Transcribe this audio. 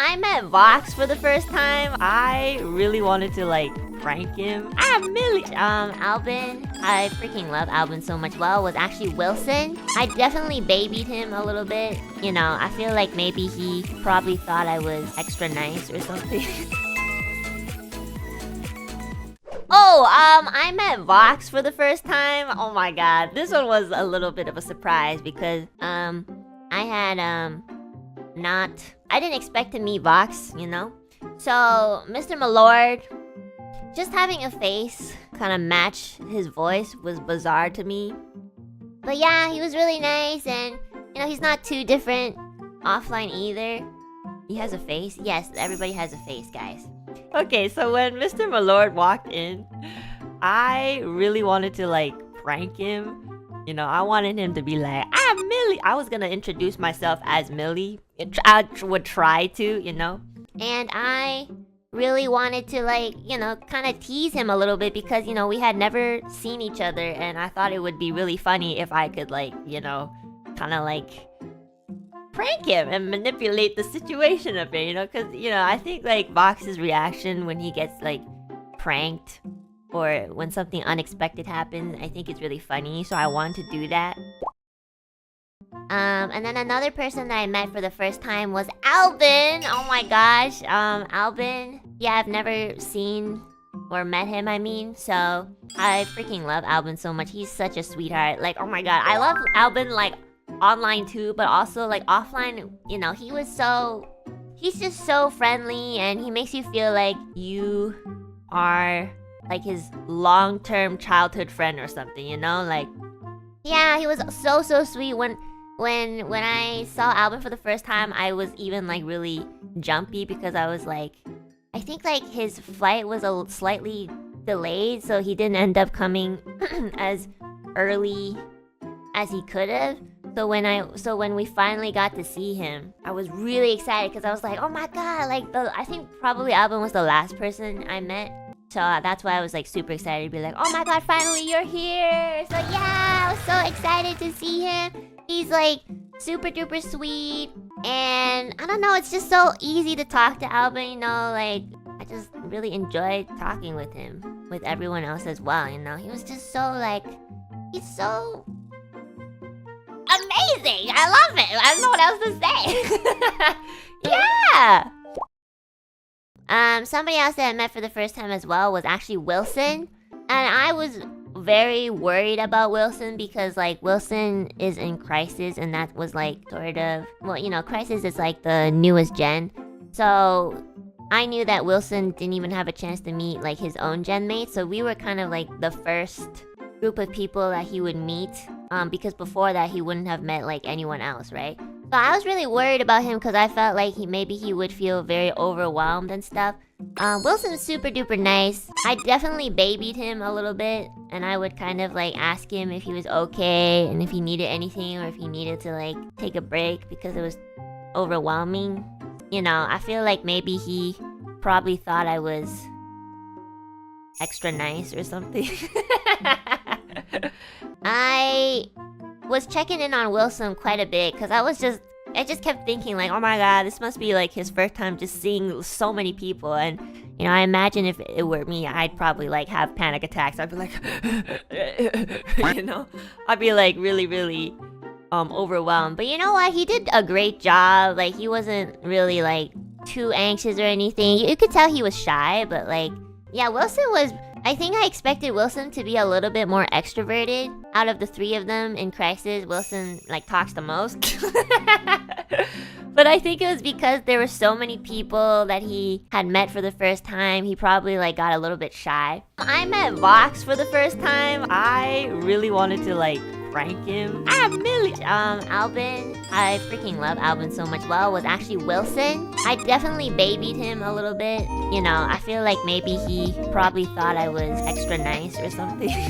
I met Vox for the first time, I really wanted to like prank him. Alban, I freaking love Alban so much. Well, was actually Wilson. I definitely babied him a little bit. You know, I feel like maybe he probably thought I was extra nice or something. I met Vox for the first time. Oh my god, this one was a little bit of a surprise because, I had, I didn't expect to meet Vox, you know? So, Mr. Malord, just having a face kind of match his voice was bizarre to me. But yeah, he was really nice and, you know, he's not too different offline either. He has a face? Yes, everybody has a face, guys. Okay, so when Mr. Malord walked in, I really wanted to like prank him. You know, I wanted him to be like, I'm Millie. I was gonna introduce myself as Millie. I would try to, you know. And I really wanted to like, you know, kind of tease him a little bit because, you know, we had never seen each other and I thought it would be really funny if I could like, you know, kind of like prank him and manipulate the situation a bit, you know, because, you know, I think like Vox's reaction when he gets like pranked or when something unexpected happens, I think it's really funny, so I wanted to do that. And then another person that I met for the first time was Alban. Oh my gosh, Alban. Yeah, I've never seen or met him, I mean, so I freaking love Alban so much. He's such a sweetheart. Like, oh my god, I love Alban like online too, but also like offline, you know, he's just so friendly and he makes you feel like you are like his long-term childhood friend or something, you know? Like, yeah, he was so sweet. When I saw Alban for the first time, I was even like really jumpy because I was like, I think like his flight was a slightly delayed, so he didn't end up coming as early as he could have. So when we finally got to see him, I was really excited because I was like, oh my god, like I think probably Alban was the last person I met. So that's why I was like super excited to be like, oh my god, finally you're here. So yeah, I was so excited to see him. He's like super duper sweet. And I don't know, it's just so easy to talk to Alban, you know, like I just really enjoyed talking with him, with everyone else as well, you know. He was just so like, he's so amazing. I love it. I don't know what else to say. Yeah. Somebody else that I met for the first time as well was actually Wilson. And I was very worried about Wilson because like Wilson is in Krisis and that was like sort of, well, you know, Krisis is like the newest gen. So I knew that Wilson didn't even have a chance to meet like his own gen mate. So we were kind of like the first group of people that he would meet. Because before that he wouldn't have met like anyone else, right? So I was really worried about him because I felt like maybe he would feel very overwhelmed and stuff. Wilson's super duper nice. I definitely babied him a little bit and I would kind of like ask him if he was okay and if he needed anything or if he needed to like take a break because it was overwhelming. You know, I feel like maybe he probably thought I was extra nice or something. I was checking in on Wilson quite a bit because I just kept thinking like, oh my god, this must be like his first time just seeing so many people. And you know, I imagine if it were me, I'd probably like have panic attacks. I'd be like you know, I'd be like really overwhelmed. But you know what, he did a great job. Like he wasn't really like too anxious or anything. You could tell he was shy, but like, yeah, Wilson was, I think I expected Wilson to be a little bit more extroverted. Out of the three of them in Krisis, Wilson like talks the most. But I think it was because there were so many people that he had met for the first time, he probably like got a little bit shy. I met Vox for the first time. I really wanted to like prank him. Alban, I freaking love Alban so much. Well, was actually Wilson. I definitely babied him a little bit. You know, I feel like maybe he probably thought I was extra nice or something.